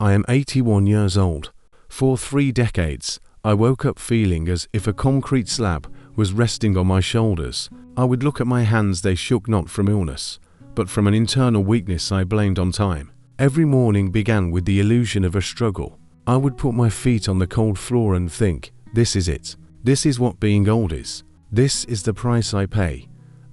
I am 81 years old. For 3 decades, I woke up feeling as if a concrete slab was resting on my shoulders. I would look at my hands, they shook not from illness, but from an internal weakness I blamed on time. Every morning began with the illusion of a struggle. I would put my feet on the cold floor and think, this is it. This is what being old is. This is the price I pay.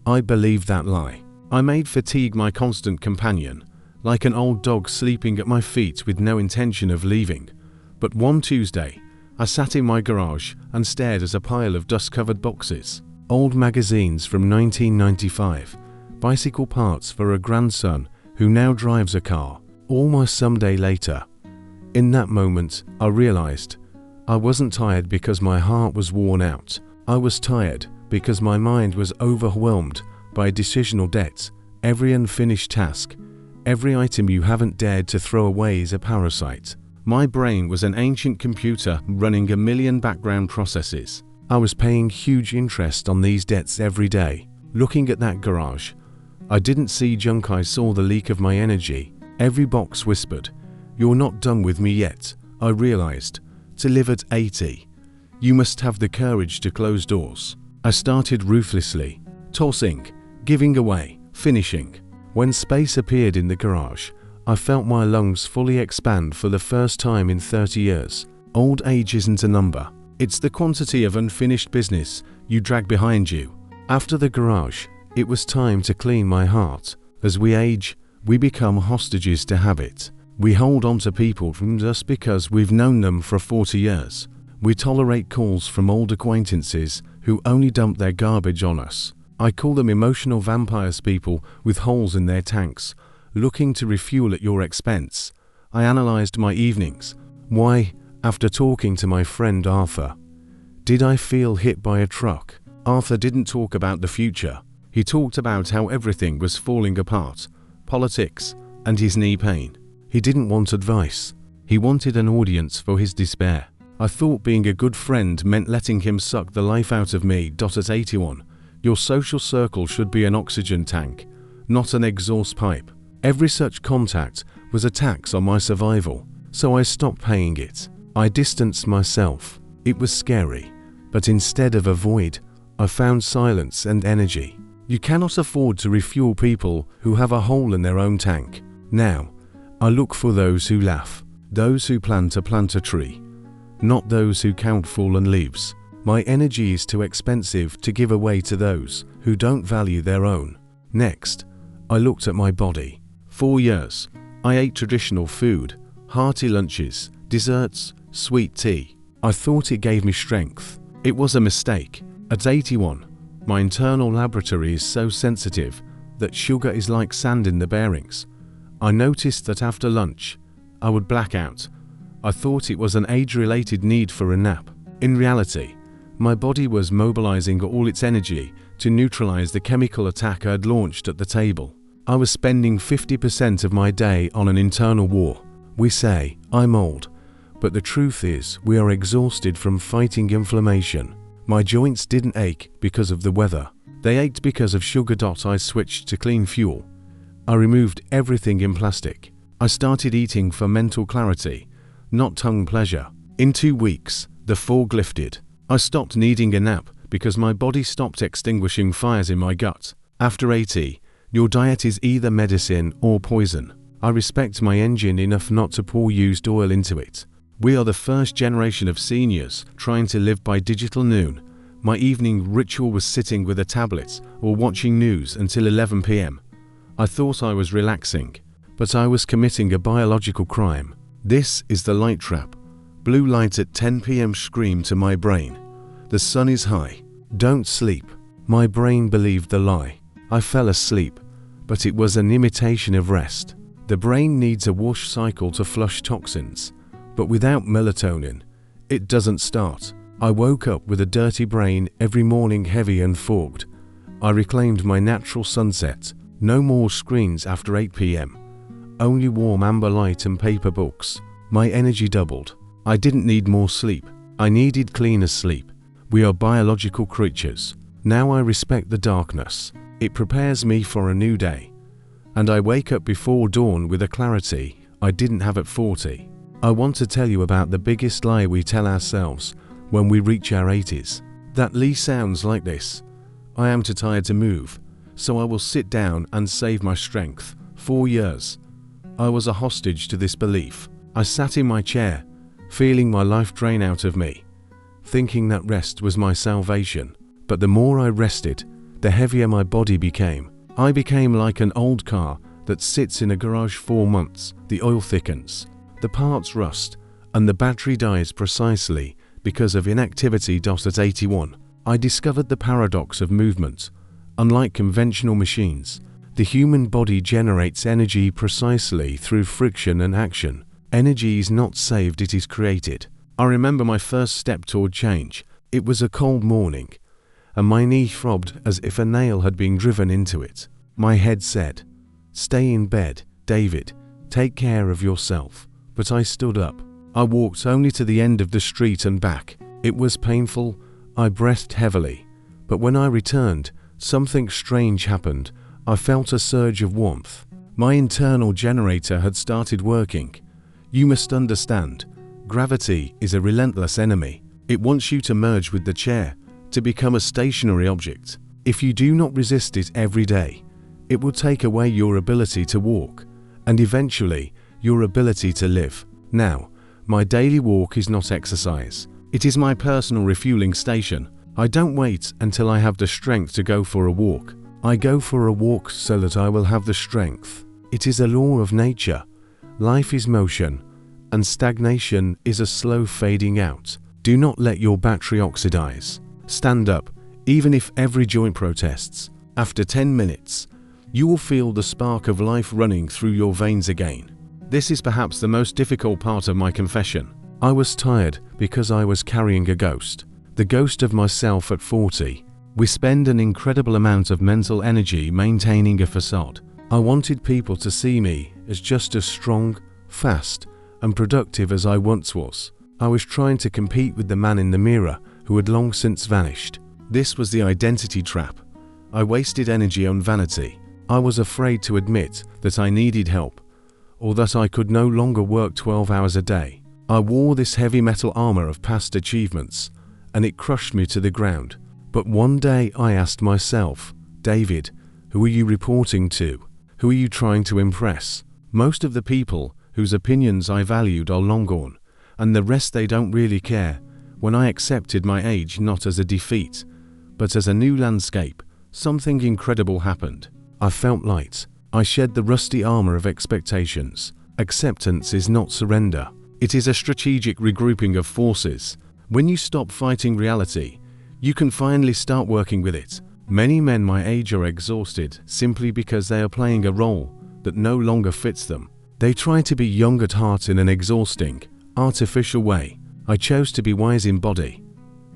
I believed that lie. I made fatigue my constant companion, like an old dog sleeping at my feet with no intention of leaving. But one Tuesday, I sat in my garage and stared at a pile of dust-covered boxes. Old magazines from 1995, bicycle parts for a grandson who now drives a car. Almost some day later. In that moment, I realized I wasn't tired because my heart was worn out. I was tired because my mind was overwhelmed by decisional debt. Every unfinished task, every item you haven't dared to throw away is a parasite. My brain was an ancient computer running a million background processes. I was paying huge interest on these debts every day. Looking at that garage, I didn't see junk, I saw the leak of my energy. Every box whispered, "You're not done with me yet." I realized, to live at 80, you must have the courage to close doors. I started ruthlessly, tossing, giving away, finishing. When space appeared in the garage, I felt my lungs fully expand for the first time in 30 years. Old age isn't a number. It's the quantity of unfinished business you drag behind you. After the garage, it was time to clean my heart. As we age, we become hostages to habit. We hold on to people from just because we've known them for 40 years. We tolerate calls from old acquaintances who only dump their garbage on us. I call them emotional vampires, people with holes in their tanks, looking to refuel at your expense. I analyzed my evenings. Why, after talking to my friend Arthur, did I feel hit by a truck? Arthur didn't talk about the future. He talked about how everything was falling apart. Politics, and his knee pain. He didn't want advice. He wanted an audience for his despair. I thought being a good friend meant letting him suck the life out of me. At 81, your social circle should be an oxygen tank, not an exhaust pipe. Every such contact was a tax on my survival, so I stopped paying it. I distanced myself. It was scary, but instead of a void, I found silence and energy. You cannot afford to refuel people who have a hole in their own tank. Now, I look for those who laugh, those who plan to plant a tree, not those who count fallen leaves. My energy is too expensive to give away to those who don't value their own. Next, I looked at my body. 4 years, I ate traditional food, hearty lunches, desserts, sweet tea. I thought it gave me strength. It was a mistake. At 81, my internal laboratory is so sensitive that sugar is like sand in the bearings. I noticed that after lunch, I would black out. I thought it was an age-related need for a nap. In reality, my body was mobilizing all its energy to neutralize the chemical attack I had launched at the table. I was spending 50% of my day on an internal war. We say, I'm old, but the truth is we are exhausted from fighting inflammation. My joints didn't ache because of the weather. They ached because of sugar. I switched to clean fuel. I removed everything in plastic. I started eating for mental clarity, not tongue pleasure. In 2 weeks, the fog lifted. I stopped needing a nap because my body stopped extinguishing fires in my gut. After 80, your diet is either medicine or poison. I respect my engine enough not to pour used oil into it. We are the first generation of seniors trying to live by digital noon. My evening ritual was sitting with a tablet or watching news until 11 p.m. I thought I was relaxing, but I was committing a biological crime. This is the light trap. Blue light at 10 p.m. screamed to my brain, "The sun is high. Don't sleep." My brain believed the lie. I fell asleep, but it was an imitation of rest. The brain needs a wash cycle to flush toxins. But without melatonin, it doesn't start. I woke up with a dirty brain every morning, heavy and fogged. I reclaimed my natural sunset. No more screens after 8 p.m. Only warm amber light and paper books. My energy doubled. I didn't need more sleep. I needed cleaner sleep. We are biological creatures. Now I respect the darkness. It prepares me for a new day. And I wake up before dawn with a clarity I didn't have at 40. I want to tell you about the biggest lie we tell ourselves when we reach our 80s. That lie sounds like this: I am too tired to move, so I will sit down and save my strength. 4 years. I was a hostage to this belief. I sat in my chair, feeling my life drain out of me, thinking that rest was my salvation. But the more I rested, the heavier my body became. I became like an old car that sits in a garage 4 months. The oil thickens, the parts rust, and the battery dies precisely because of inactivity. At 81, I discovered the paradox of movement. Unlike conventional machines, the human body generates energy precisely through friction and action. Energy is not saved, it is created. I remember my first step toward change. It was a cold morning, and my knee throbbed as if a nail had been driven into it. My head said, "Stay in bed, David. Take care of yourself." But I stood up. I walked only to the end of the street and back. It was painful. I breathed heavily. But when I returned, something strange happened. I felt a surge of warmth. My internal generator had started working. You must understand, gravity is a relentless enemy. It wants you to merge with the chair, to become a stationary object. If you do not resist it every day, it will take away your ability to walk, and eventually your ability to live. Now, my daily walk is not exercise. It is my personal refueling station. I don't wait until I have the strength to go for a walk. I go for a walk so that I will have the strength. It is a law of nature. Life is motion, and stagnation is a slow fading out. Do not let your battery oxidize. Stand up, even if every joint protests. After 10 minutes, you will feel the spark of life running through your veins again. This is perhaps the most difficult part of my confession. I was tired because I was carrying a ghost. The ghost of myself at 40. We spend an incredible amount of mental energy maintaining a facade. I wanted people to see me as just as strong, fast, and productive as I once was. I was trying to compete with the man in the mirror who had long since vanished. This was the identity trap. I wasted energy on vanity. I was afraid to admit that I needed help, or that I could no longer work 12 hours a day. I wore this heavy metal armor of past achievements, and it crushed me to the ground. But one day I asked myself, David, who are you reporting to? Who are you trying to impress? Most of the people whose opinions I valued are long gone, and the rest they don't really care. When I accepted my age not as a defeat, but as a new landscape, something incredible happened. I felt light. I shed the rusty armor of expectations. Acceptance is not surrender. It is a strategic regrouping of forces. When you stop fighting reality, you can finally start working with it. Many men my age are exhausted simply because they are playing a role that no longer fits them. They try to be young at heart in an exhausting, artificial way. I chose to be wise in body.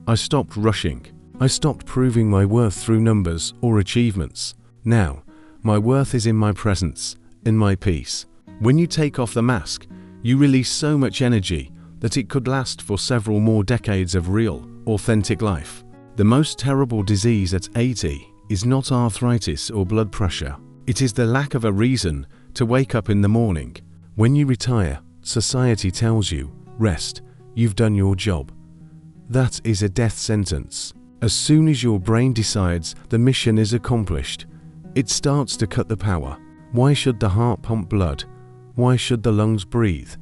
I stopped rushing. I stopped proving my worth through numbers or achievements. Now, my worth is in my presence, in my peace. When you take off the mask, you release so much energy that it could last for several more decades of real, authentic life. The most terrible disease at 80 is not arthritis or blood pressure. It is the lack of a reason to wake up in the morning. When you retire, society tells you, rest, you've done your job. That is a death sentence. As soon as your brain decides the mission is accomplished, it starts to cut the power. Why should the heart pump blood? Why should the lungs breathe?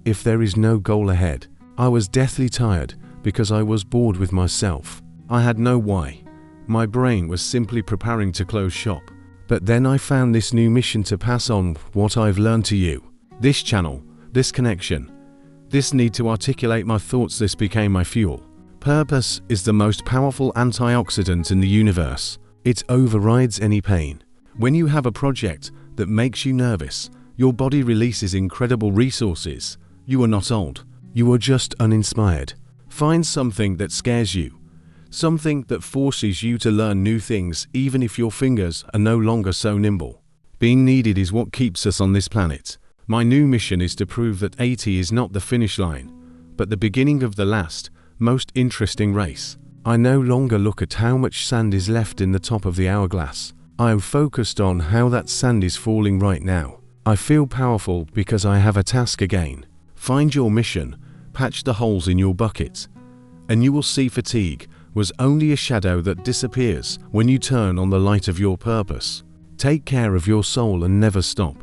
If there is no goal ahead. I was deathly tired because I was bored with myself. I had no why. My brain was simply preparing to close shop. But then I found this new mission to pass on what I've learned to you. This channel, this connection, this need to articulate my thoughts, this became my fuel. Purpose is the most powerful antioxidant in the universe. It overrides any pain. When you have a project that makes you nervous, your body releases incredible resources. You are not old. You are just uninspired. Find something that scares you. Something that forces you to learn new things even if your fingers are no longer so nimble. Being needed is what keeps us on this planet. My new mission is to prove that 80 is not the finish line, but the beginning of the last, most interesting race. I no longer look at how much sand is left in the top of the hourglass. I am focused on how that sand is falling right now. I feel powerful because I have a task again. Find your mission, patch the holes in your bucket, and you will see fatigue was only a shadow that disappears when you turn on the light of your purpose. Take care of your soul and never stop.